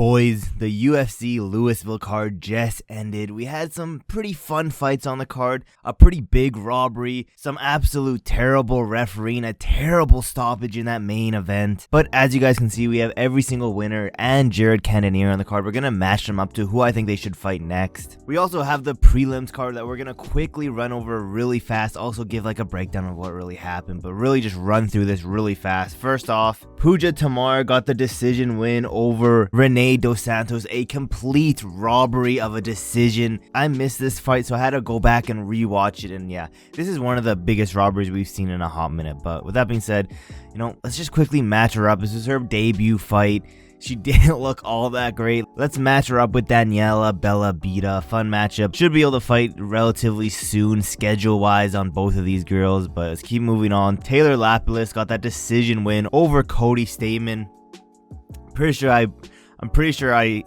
boys, the UFC Louisville card just ended. We had some pretty fun fights on the card, a pretty big robbery, some absolute terrible refereeing, a terrible stoppage in that main event. But as you guys can see, we have every single winner and Jared Cannonier on the card. We're going to match them up to who I think they should fight next. We also have the prelims card that we're going to quickly run over really fast, also give like a breakdown of what really happened, but really just run through this really fast. First off, PUJA Tamar got the decision win over Rene Dos Santos, a complete robbery of a decision. I missed this fight, so I had to go back and rewatch it, and yeah, this is one of the biggest robberies we've seen in a hot minute. But with that being said, you know, let's just quickly match her up. This is her debut fight. She didn't look all that great. Let's match her up with Daniela Bella Beta. Fun matchup. Should be able to fight relatively soon schedule-wise on both of these girls, but let's keep moving on. Taylor Lapilus got that decision win over Cody Stamen. I'm pretty sure I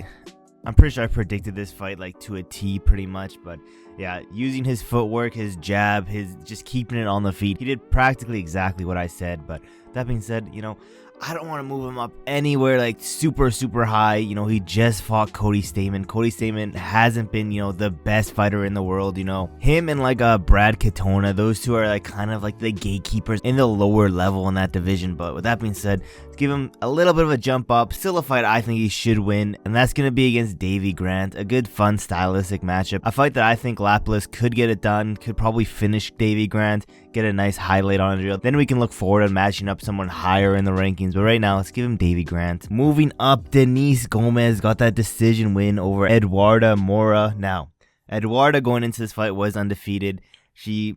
predicted this fight like to a T pretty much, but yeah, using his footwork, his jab, his just keeping it on the feet, he did practically exactly what I said. But that being said, you know, I don't want to move him up anywhere like super high. You know, he just fought Cody Stamen. Cody Stamen hasn't been, you know, the best fighter in the world. You know, him and like Brad Katona, those two are like kind of like the gatekeepers in the lower level in that division. But with that being said, let's give him a little bit of a jump up. Still a fight I think he should win, and that's going to be against Davy Grant. A good, fun, stylistic matchup. A fight that I think Lapilus could get it done, could probably finish Davy Grant, get a nice highlight on it. Then we can look forward to matching up someone higher in the rankings. But right now, let's give him Davy Grant. Moving up, Denise Gomez got that decision win over Eduarda Mora. Now, Eduarda going into this fight was undefeated. She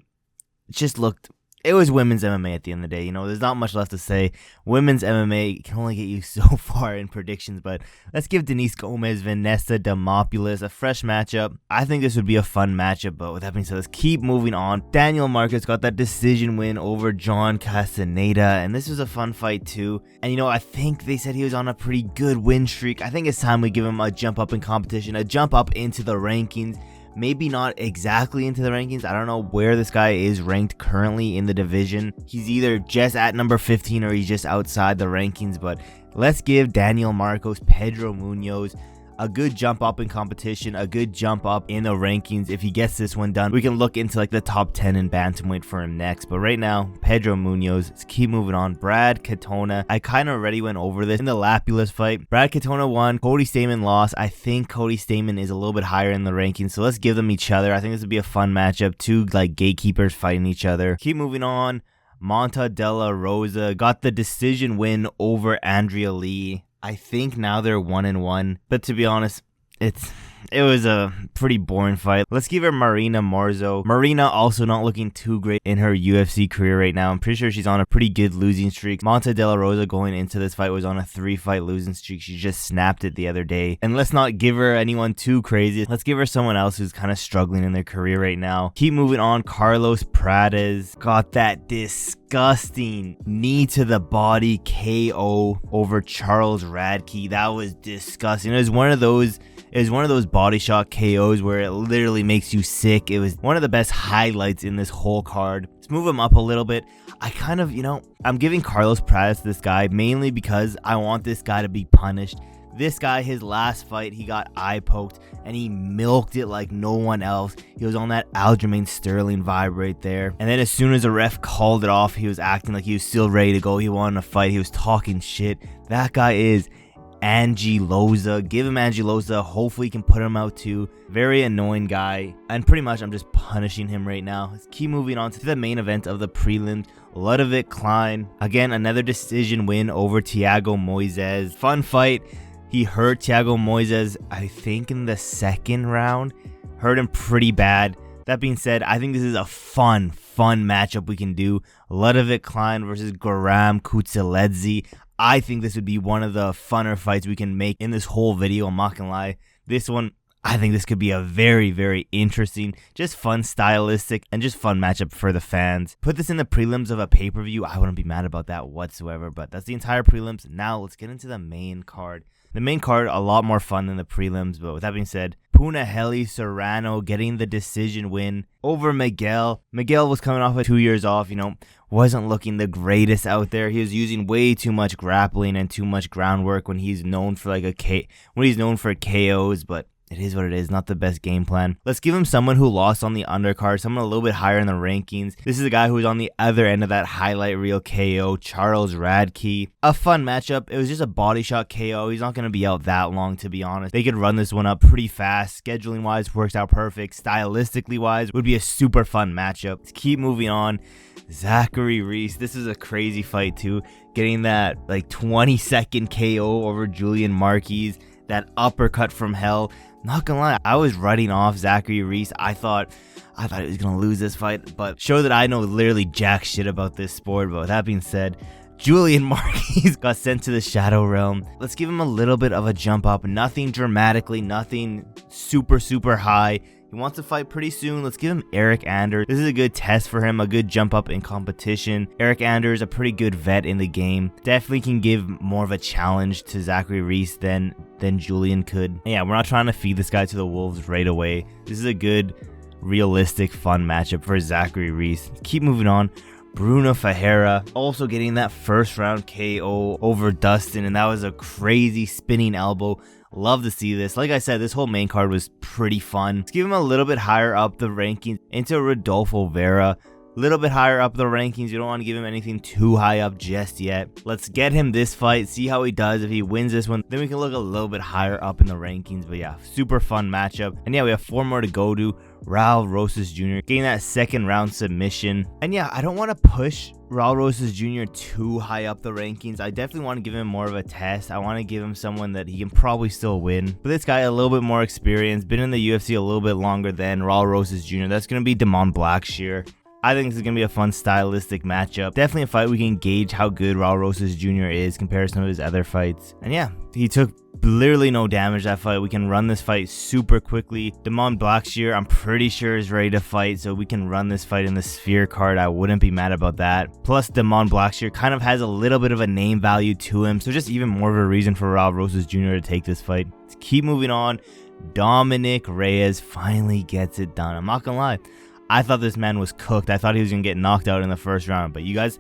just looked... It was women's MMA at the end of the day. You know, there's not much left to say. Women's MMA can only get you so far in predictions, but let's give Denise Gomez, Vanessa Demopoulos a fresh matchup. I think this would be a fun matchup, but with that being said, let's keep moving on. Daniel Marcus got that decision win over John Castaneda, and this was a fun fight too. And you know, I think they said he was on a pretty good win streak. I think it's time we give him a jump up in competition, a jump up into the rankings. Maybe not exactly into the rankings. I don't know where this guy is ranked currently in the division. He's either just at number 15 or he's just outside the rankings. But let's give Daniel Marcos, Pedro Munoz a good jump up in competition, a good jump up in the rankings. If he gets this one done, we can look into like the top 10 in bantamweight for him next. But right now, Pedro Munoz. Let's keep moving on. Brad Katona. I kind of already went over this in the Lapilus fight. Brad Katona won. Cody Stamen lost. I think Cody Stamen is a little bit higher in the rankings, so let's give them each other. I think this would be a fun matchup. Two like gatekeepers fighting each other. Keep moving on. Monta Della Rosa got the decision win over Andrea Lee. I think now they're 1-1, but to be honest, it was a pretty boring fight. Let's give her Marina Marzo. Marina also not looking too great in her UFC career right now. I'm pretty sure she's on a pretty good losing streak. Monta Della Rosa going into this fight was on a 3-fight losing streak. She just snapped it the other day. And let's not give her anyone too crazy. Let's give her someone else who's kind of struggling in their career right now. Keep moving on. Carlos Prates got that disgusting knee to the body KO over Charles Radke. That was disgusting. It was one of those body shot KOs where it literally makes you sick. It was one of the best highlights in this whole card. Let's move him up a little bit. I kind of, you know, I'm giving Carlos Prates this guy mainly because I want this guy to be punished. This guy, his last fight, he got eye poked and he milked it like no one else. He was on that Aljamain Sterling vibe right there. And then as soon as the ref called it off, he was acting like he was still ready to go. He wanted to fight. He was talking shit. That guy is Angie Loza. Give him Angie Loza. Hopefully he can put him out too. Very annoying guy. And pretty much I'm just punishing him right now. Let's keep moving on to the main event of the prelims. Ludovit Klein. Again, another decision win over Thiago Moises. Fun fight. He hurt Thiago Moises, I think, in the second round. Hurt him pretty bad. That being said, I think this is a fun matchup we can do. Ludovit Klein versus Goram Kutseledze. I think this would be one of the funner fights we can make in this whole video. I'm not gonna lie. This one, I think this could be a very interesting, just fun, stylistic, and just fun matchup for the fans. Put this in the prelims of a pay-per-view. I wouldn't be mad about that whatsoever, but that's the entire prelims. Now let's get into the main card. The main card, a lot more fun than the prelims, but with that being said, Punahele Serrano getting the decision win over Miguel. Miguel was coming off of 2 years off, wasn't looking the greatest out there. He was using way too much grappling and too much groundwork when he's known for KOs, but it is what it is, not the best game plan. Let's give him someone who lost on the undercard, someone a little bit higher in the rankings. This is a guy who was on the other end of that highlight reel KO, Charles Radke. A fun matchup. It was just a body shot KO. He's not going to be out that long, to be honest. They could run this one up pretty fast. Scheduling wise, works out perfect. Stylistically wise, would be a super fun matchup. Let's keep moving on. Zachary Reese. This is a crazy fight too. Getting that 20-second KO over Julian Marquez. That uppercut from hell. Not gonna lie, I was writing off Zachary Reese. I thought he was gonna lose this fight, but show that I know literally jack shit about this sport. But with that being said, Julian Marquez got sent to the Shadow Realm. Let's give him a little bit of a jump up. Nothing dramatically, nothing super high. He wants to fight pretty soon. Let's give him Eric Anders. This is a good test for him, a good jump up in competition. Eric Anders, a pretty good vet in the game. Definitely can give more of a challenge to Zachary Reese than Julian could. And yeah, we're not trying to feed this guy to the wolves right away. This is a good, realistic, fun matchup for Zachary Reese. Keep moving on. Bruno Ferreira also getting that first round KO over Dustin, and that was a crazy spinning elbow. Love to see this. Like I said, this whole main card was pretty fun. Let's give him a little bit higher up the rankings into Rodolfo Vera. A little bit higher up the rankings. You don't want to give him anything too high up just yet. Let's get him this fight, see how he does. If he wins this one, then we can look a little bit higher up in the rankings. But yeah, super fun matchup. And yeah, we have 4 more to go to. RAUL Rosas Jr. getting that second round submission. And yeah, I don't want to push RAUL Rosas Jr. too high up the rankings. I definitely want to give him more of a test. I want to give him someone that he can probably still win. But this guy, a little bit more experience, been in the UFC a little bit longer than RAUL Rosas Jr. That's going to be Damon Blackshear. I think this is going to be a fun stylistic matchup. Definitely a fight we can gauge how good RAUL Rosas Jr. is compared to some of his other fights. And yeah, he took literally no damage that fight. We can run this fight super quickly. Damon Blackshear, I'm pretty sure, is ready to fight, so we can run this fight in the Sphere card. I wouldn't be mad about that. Plus, Damon Blackshear kind of has a little bit of a name value to him, so just even more of a reason for RAUL Rosas Jr. to take this fight. Let's keep moving on. Dominick Reyes finally gets it done. I'm not gonna lie, I thought this man was cooked. I thought he was gonna get knocked out in the first round, but you guys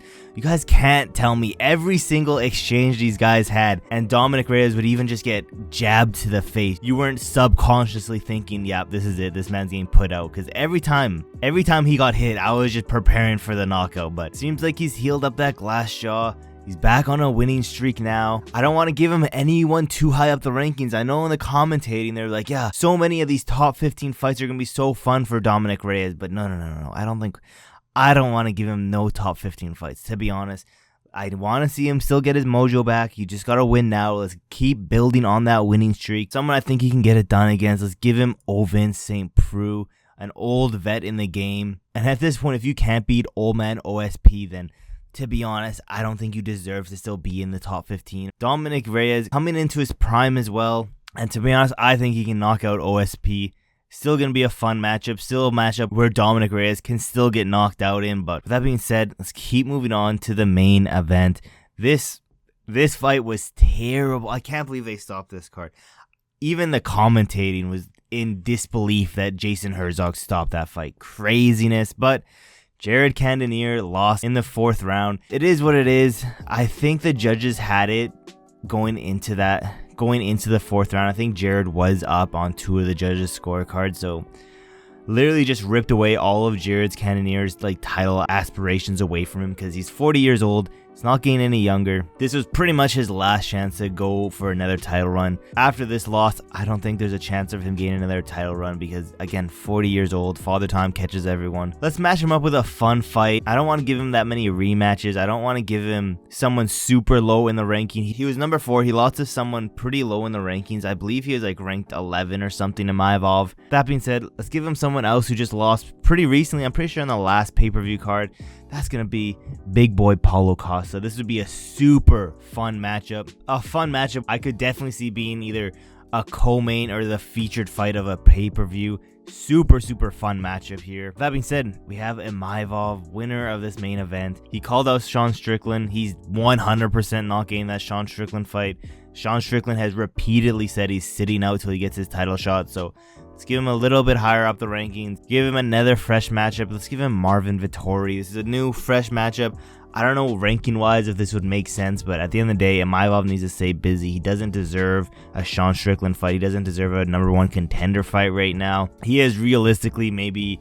can't tell me every single exchange these guys had, and Dominick Reyes would even just get jabbed to the face. You weren't subconsciously thinking, "Yep, this is it. This man's getting put out." Because every time he got hit, I was just preparing for the knockout. But seems like he's healed up that glass jaw. He's back on a winning streak now. I don't want to give him anyone too high up the rankings. I know in the commentating, they're like, yeah, so many of these top 15 fights are going to be so fun for Dominick Reyes. But no. I don't want to give him no top 15 fights, to be honest. I want to see him still get his mojo back. You just got to win now. Let's keep building on that winning streak. Someone I think he can get it done against. Let's give him Ovin St. Preux, an old vet in the game. And at this point, if you can't beat old man OSP, then to be honest, I don't think you deserve to still be in the top 15. Dominick Reyes coming into his prime as well. And to be honest, I think he can knock out OSP. Still going to be a fun matchup. Still a matchup where Dominick Reyes can still get knocked out in. But with that being said, let's keep moving on to the main event. This fight was terrible. I can't believe they stopped this card. Even the commentating was in disbelief that Jason Herzog stopped that fight. Craziness. But Jared Cannonier lost in the 4th round. It is what it is. I think the judges had it going into the 4th round. I think Jared was up on 2 of the judges' scorecards, so literally just ripped away all of Jared Cannonier's title aspirations away from him because he's 40 years old. He's not getting any younger. This was pretty much his last chance to go for another title run. After this loss, I don't think there's a chance of him getting another title run because, again, 40 years old, father time catches everyone. Let's match him up with a fun fight. I don't want to give him that many rematches. I don't want to give him someone super low in the ranking. He was number 4. He lost to someone pretty low in the rankings. I believe he was ranked 11 or something in IMAVOV. That being said, let's give him someone else who just lost pretty recently. I'm pretty sure on the last pay-per-view card. That's going to be big boy Paulo Costa. This would be a super fun matchup. A fun matchup I could definitely see being either a co-main or the featured fight of a pay-per-view. Super fun matchup here. That being said, we have IMAVOV, winner of this main event. He called out Sean Strickland. He's 100% not getting that Sean Strickland fight. Sean Strickland has repeatedly said he's sitting out till he gets his title shot, so let's give him a little bit higher up the rankings. Give him another fresh matchup. Let's give him Marvin Vettori. This is a new, fresh matchup. I don't know ranking-wise if this would make sense, but at the end of the day, IMAVOV needs to stay busy. He doesn't deserve a Sean Strickland fight. He doesn't deserve a #1 contender fight right now. He is realistically maybe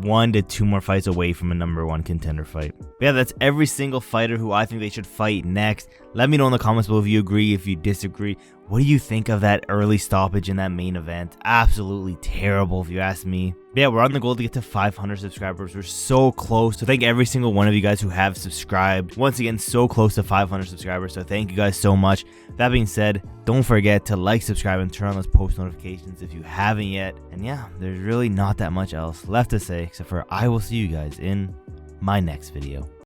1 to 2 more fights away from a #1 contender fight. But yeah, that's every single fighter who I think they should fight next. Let me know in the comments below if you agree, if you disagree. What do you think of that early stoppage in that main event? Absolutely terrible if you ask me. But yeah, we're on the goal to get to 500 subscribers. We're so close. So thank every single one of you guys who have subscribed. Once again, so close to 500 subscribers. So thank you guys so much. That being said, don't forget to like, subscribe, and turn on those post notifications if you haven't yet. And yeah, there's really not that much else left to say except for I will see you guys in my next video.